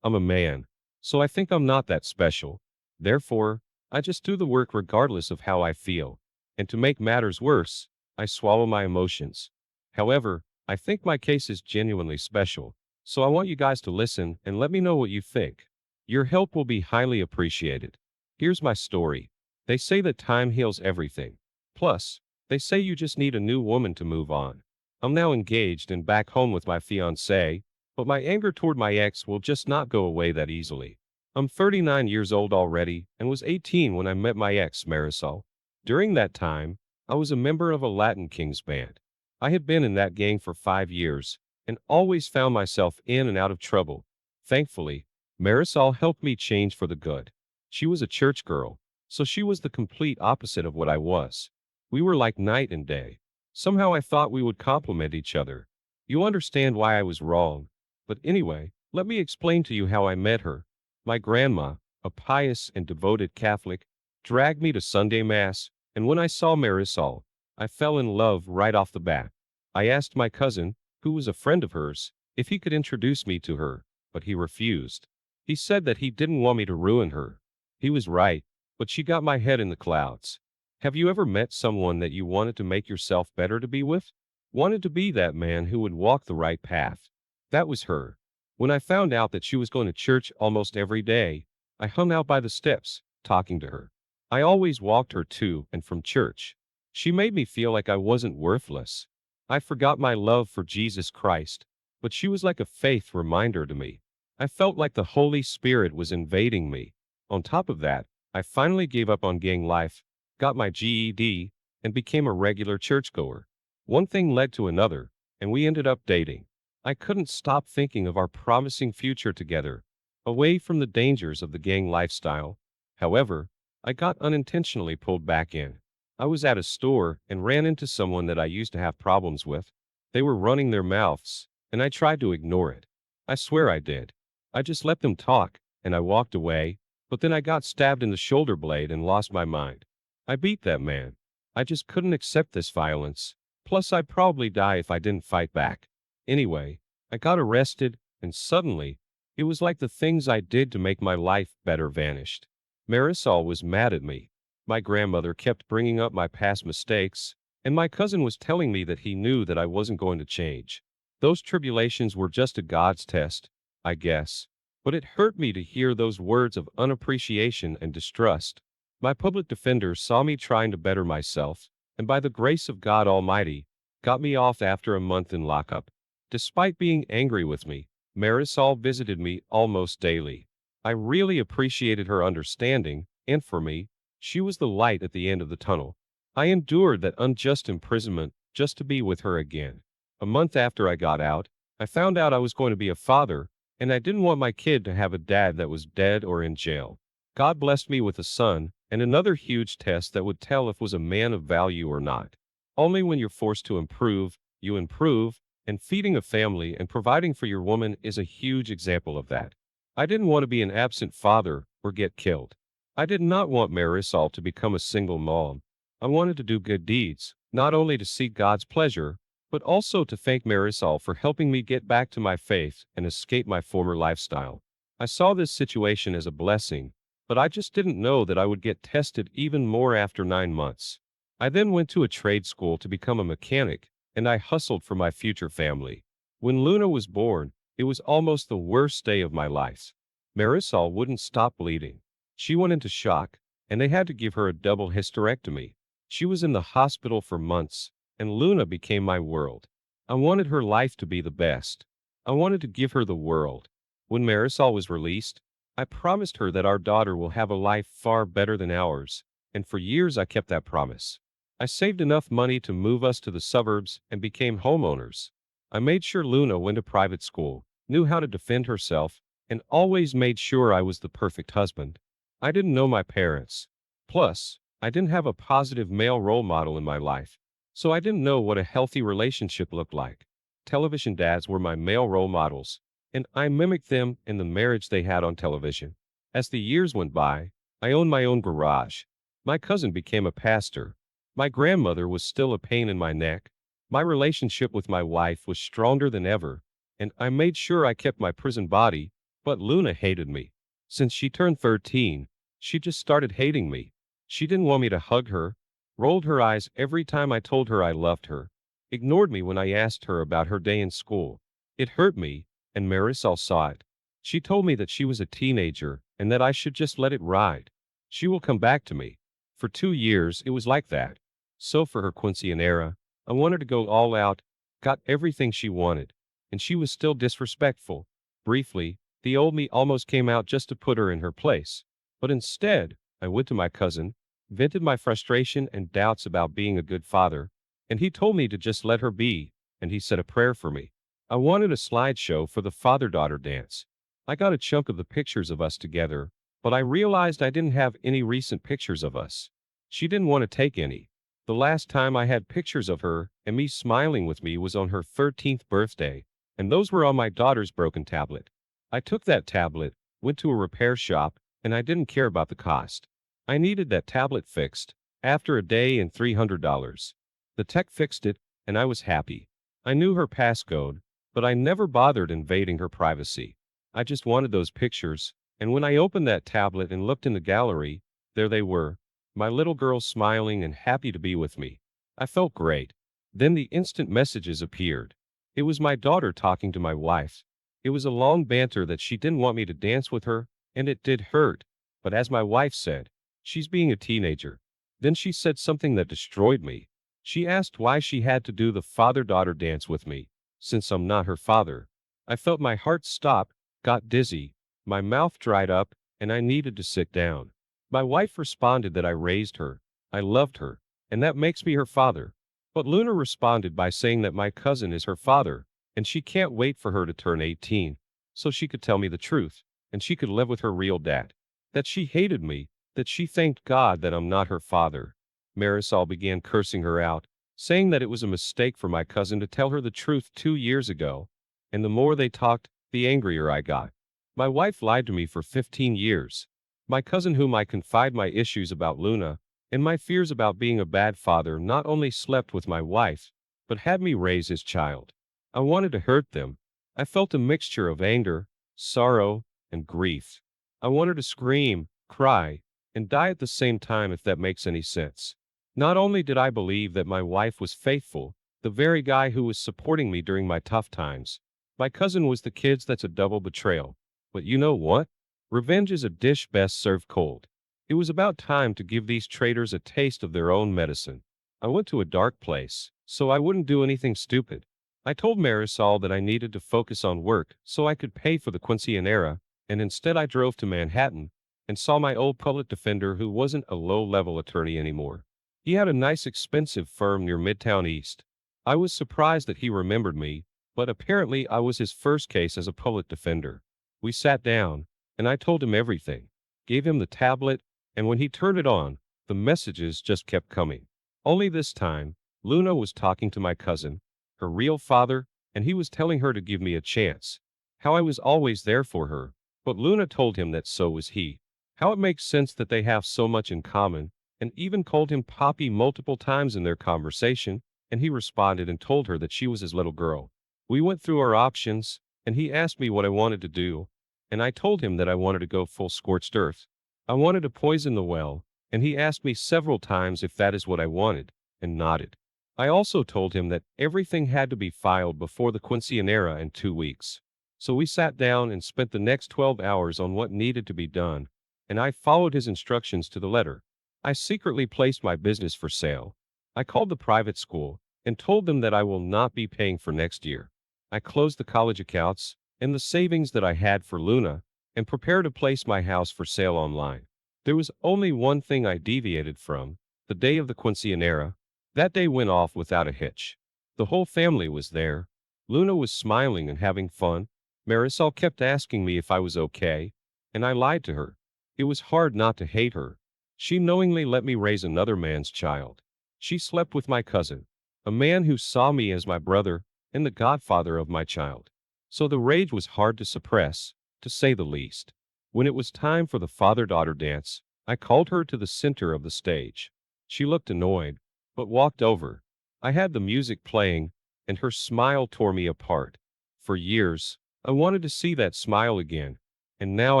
I'm a man, so I think I'm not that special. Therefore, I just do the work regardless of how I feel. And to make matters worse, I swallow my emotions. However, I think my case is genuinely special, so I want you guys to listen and let me know what you think. Your help will be highly appreciated. Here's my story. They say that time heals everything. Plus, they say you just need a new woman to move on. I'm now engaged and back home with my fiancée, but my anger toward my ex will just not go away that easily. I'm 39 years old already and was 18 when I met my ex, Marisol. During that time, I was a member of a Latin Kings band. I had been in that gang for 5 years and always found myself in and out of trouble. Thankfully, Marisol helped me change for the good. She was a church girl, so she was the complete opposite of what I was. We were like night and day. Somehow I thought we would complement each other. You understand why I was wrong. But anyway, let me explain to you how I met her. My grandma, a pious and devoted Catholic, dragged me to Sunday Mass, and when I saw Marisol, I fell in love right off the bat. I asked my cousin, who was a friend of hers, if he could introduce me to her, but he refused. He said that he didn't want me to ruin her. He was right, but she got my head in the clouds. Have you ever met someone that you wanted to make yourself better to be with? Wanted to be that man who would walk the right path? That was her. When I found out that she was going to church almost every day, I hung out by the steps, talking to her. I always walked her to and from church. She made me feel like I wasn't worthless. I forgot my love for Jesus Christ, but she was like a faith reminder to me. I felt like the Holy Spirit was invading me. On top of that, I finally gave up on gang life, got my GED, and became a regular churchgoer. One thing led to another, and we ended up dating. I couldn't stop thinking of our promising future together, away from the dangers of the gang lifestyle. However, I got unintentionally pulled back in. I was at a store and ran into someone that I used to have problems with. They were running their mouths, and I tried to ignore it. I swear I did. I just let them talk, and I walked away, but then I got stabbed in the shoulder blade and lost my mind. I beat that man. I just couldn't accept this violence. Plus, I'd probably die if I didn't fight back. Anyway, I got arrested, and suddenly, it was like the things I did to make my life better vanished. Marisol was mad at me. My grandmother kept bringing up my past mistakes, and my cousin was telling me that he knew that I wasn't going to change. Those tribulations were just a God's test, I guess. But it hurt me to hear those words of unappreciation and distrust. My public defender saw me trying to better myself, and by the grace of God Almighty, got me off after a month in lockup. Despite being angry with me, Marisol visited me almost daily. I really appreciated her understanding, and for me, she was the light at the end of the tunnel. I endured that unjust imprisonment just to be with her again. A month after I got out, I found out I was going to be a father, and I didn't want my kid to have a dad that was dead or in jail. God blessed me with a son, and another huge test that would tell if was a man of value or not. Only when you're forced to improve, you improve, and feeding a family and providing for your woman is a huge example of that. I didn't want to be an absent father or get killed. I did not want Marisol to become a single mom. I wanted to do good deeds, not only to seek God's pleasure, but also to thank Marisol for helping me get back to my faith and escape my former lifestyle. I saw this situation as a blessing, but I just didn't know that I would get tested even more after 9 months. I then went to a trade school to become a mechanic, and I hustled for my future family. When Luna was born, it was almost the worst day of my life. Marisol wouldn't stop bleeding. She went into shock, and they had to give her a double hysterectomy. She was in the hospital for months, and Luna became my world. I wanted her life to be the best. I wanted to give her the world. When Marisol was released, I promised her that our daughter will have a life far better than ours, and for years I kept that promise. I saved enough money to move us to the suburbs and became homeowners. I made sure Luna went to private school, knew how to defend herself, and always made sure I was the perfect husband. I didn't know my parents. Plus, I didn't have a positive male role model in my life, so I didn't know what a healthy relationship looked like. Television dads were my male role models, and I mimicked them in the marriage they had on television. As the years went by, I owned my own garage. My cousin became a pastor. My grandmother was still a pain in my neck. My relationship with my wife was stronger than ever, and I made sure I kept my prison body, But Luna hated me. Since she turned 13, she just started hating me. She didn't want me to hug her, rolled her eyes every time I told her I loved her, ignored me when I asked her about her day in school. It hurt me, and Marisol saw it. She told me that she was a teenager and that I should just let it ride. She will come back to me. For 2 years, it was like that. So for her quinceanera, I wanted to go all out, got everything she wanted, and she was still disrespectful. Briefly, the old me almost came out just to put her in her place. But instead, I went to my cousin, vented my frustration and doubts about being a good father, and he told me to just let her be, and he said a prayer for me. I wanted a slideshow for the father-daughter dance. I got a chunk of the pictures of us together, but I realized I didn't have any recent pictures of us. She didn't want to take any. The last time I had pictures of her and me smiling with me was on her 13th birthday, and those were on my daughter's broken tablet. I took that tablet, went to a repair shop, and I didn't care about the cost. I needed that tablet fixed, after a day and $300. The tech fixed it, and I was happy. I knew her passcode, but I never bothered invading her privacy. I just wanted those pictures, and when I opened that tablet and looked in the gallery, there they were, my little girl smiling and happy to be with me. I felt great. Then the instant messages appeared. It was my daughter talking to my wife. It was a long banter that she didn't want me to dance with her, and it did hurt. But as my wife said, she's being a teenager. Then she said something that destroyed me. She asked why she had to do the father-daughter dance with me, since I'm not her father. I felt my heart stop, got dizzy, my mouth dried up, and I needed to sit down. My wife responded that I raised her, I loved her, and that makes me her father. But Luna responded by saying that my cousin is her father, and she can't wait for her to turn 18, so she could tell me the truth, and she could live with her real dad. That she hated me, that she thanked God that I'm not her father. Marisol began cursing her out, saying that it was a mistake for my cousin to tell her the truth 2 years ago, and the more they talked, the angrier I got. My wife lied to me for 15 years. My cousin, whom I confide my issues about Luna, and my fears about being a bad father, not only slept with my wife, but had me raise his child. I wanted to hurt them. I felt a mixture of anger, sorrow, and grief. I wanted to scream, cry, and die at the same time, if that makes any sense. Not only did I believe that my wife was faithful, the very guy who was supporting me during my tough times, my cousin was the kid's. That's a double betrayal. But you know what? Revenge is a dish best served cold. It was about time to give these traitors a taste of their own medicine. I went to a dark place, so I wouldn't do anything stupid. I told Marisol that I needed to focus on work so I could pay for the quinceanera, and instead I drove to Manhattan and saw my old public defender, who wasn't a low-level attorney anymore. He had a nice expensive firm near Midtown East. I was surprised that he remembered me, but apparently I was his first case as a public defender. We sat down, and I told him everything, gave him the tablet, and when he turned it on, the messages just kept coming. Only this time, Luna was talking to my cousin, her real father, and he was telling her to give me a chance. How I was always there for her, but Luna told him that so was he. How it makes sense that they have so much in common, and even called him Poppy multiple times in their conversation, and he responded and told her that she was his little girl. We went through our options, and he asked me what I wanted to do, and I told him that I wanted to go full scorched earth. I wanted to poison the well, and he asked me several times if that is what I wanted, and nodded. I also told him that everything had to be filed before the quinceanera in 2 weeks. So we sat down and spent the next 12 hours on what needed to be done, and I followed his instructions to the letter. I secretly placed my business for sale. I called the private school and told them that I will not be paying for next year. I closed the college accounts and the savings that I had for Luna, and prepared to place my house for sale online. There was only one thing I deviated from: the day of the quinceanera. That day went off without a hitch. The whole family was there. Luna was smiling and having fun. Marisol kept asking me if I was okay, and I lied to her. It was hard not to hate her. She knowingly let me raise another man's child. She slept with my cousin, a man who saw me as my brother and the godfather of my child. So the rage was hard to suppress, to say the least. When it was time for the father-daughter dance, I called her to the center of the stage. She looked annoyed, but walked over. I had the music playing, and her smile tore me apart. For years, I wanted to see that smile again, and now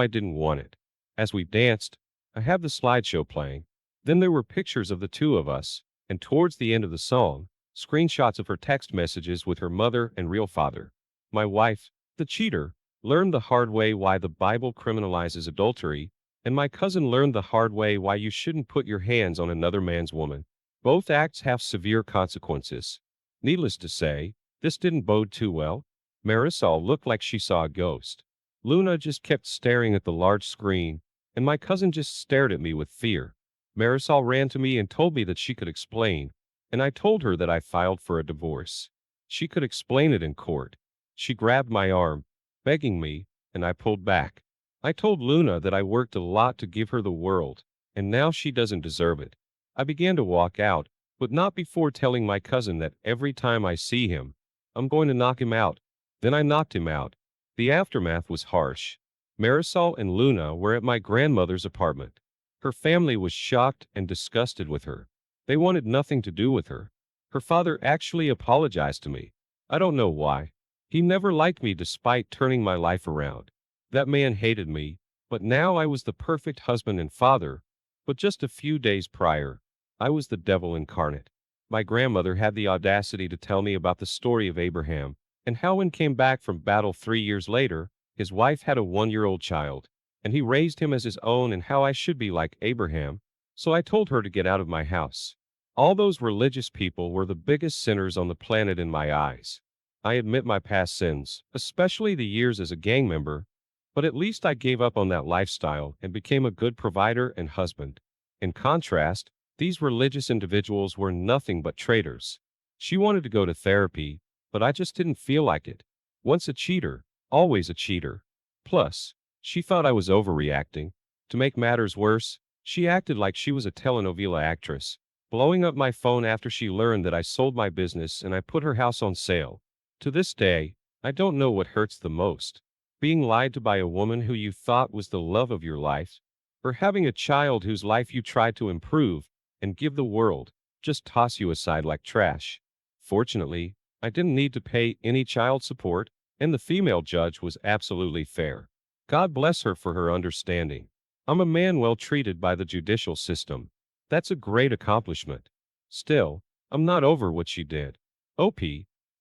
I didn't want it. As we danced, I had the slideshow playing. Then there were pictures of the two of us, and towards the end of the song, screenshots of her text messages with her mother and real father. My wife, the cheater, learned the hard way why the Bible criminalizes adultery, and my cousin learned the hard way why you shouldn't put your hands on another man's woman. Both acts have severe consequences. Needless to say, this didn't bode too well. Marisol looked like she saw a ghost. Luna just kept staring at the large screen, and my cousin just stared at me with fear. Marisol ran to me and told me that she could explain, and I told her that I filed for a divorce. She could explain it in court. She grabbed my arm, begging me, and I pulled back. I told Luna that I worked a lot to give her the world, and now she doesn't deserve it. I began to walk out, but not before telling my cousin that every time I see him, I'm going to knock him out. Then I knocked him out. The aftermath was harsh. Marisol and Luna were at my grandmother's apartment. Her family was shocked and disgusted with her. They wanted nothing to do with her. Her father actually apologized to me. I don't know why. He never liked me despite turning my life around. That man hated me, but now I was the perfect husband and father. But just a few days prior, I was the devil incarnate. My grandmother had the audacity to tell me about the story of Abraham, and how when came back from battle 3 years later, his wife had a 1-year-old child, and he raised him as his own, and how I should be like Abraham. So I told her to get out of my house. All those religious people were the biggest sinners on the planet in my eyes. I admit my past sins, especially the years as a gang member, but at least I gave up on that lifestyle and became a good provider and husband. In contrast, these religious individuals were nothing but traitors. She wanted to go to therapy, but I just didn't feel like it. Once a cheater, always a cheater. Plus, she thought I was overreacting. To make matters worse, she acted like she was a telenovela actress, blowing up my phone after she learned that I sold my business and I put her house on sale. To this day, I don't know what hurts the most: being lied to by a woman who you thought was the love of your life, or having a child whose life you tried to improve and give the world just toss you aside like trash. Fortunately, I didn't need to pay any child support, and the female judge was absolutely fair. God bless her for her understanding. I'm a man well treated by the judicial system. That's a great accomplishment. Still, I'm not over what she did. OP,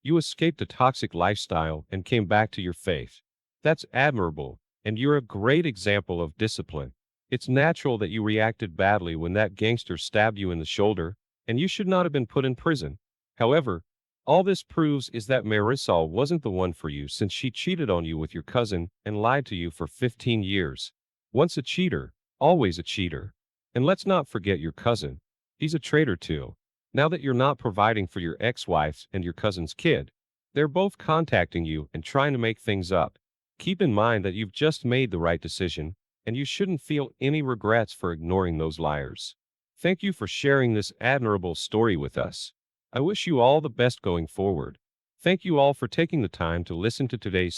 you escaped a toxic lifestyle and came back to your faith. That's admirable, and you're a great example of discipline. It's natural that you reacted badly when that gangster stabbed you in the shoulder, and you should not have been put in prison. However, all this proves is that Marisol wasn't the one for you, since she cheated on you with your cousin and lied to you for 15 years. Once a cheater, always a cheater. And let's not forget your cousin. He's a traitor too. Now that you're not providing for your ex-wife and your cousin's kid, they're both contacting you and trying to make things up. Keep in mind that you've just made the right decision, and you shouldn't feel any regrets for ignoring those liars. Thank you for sharing this admirable story with us. I wish you all the best going forward. Thank you all for taking the time to listen to today's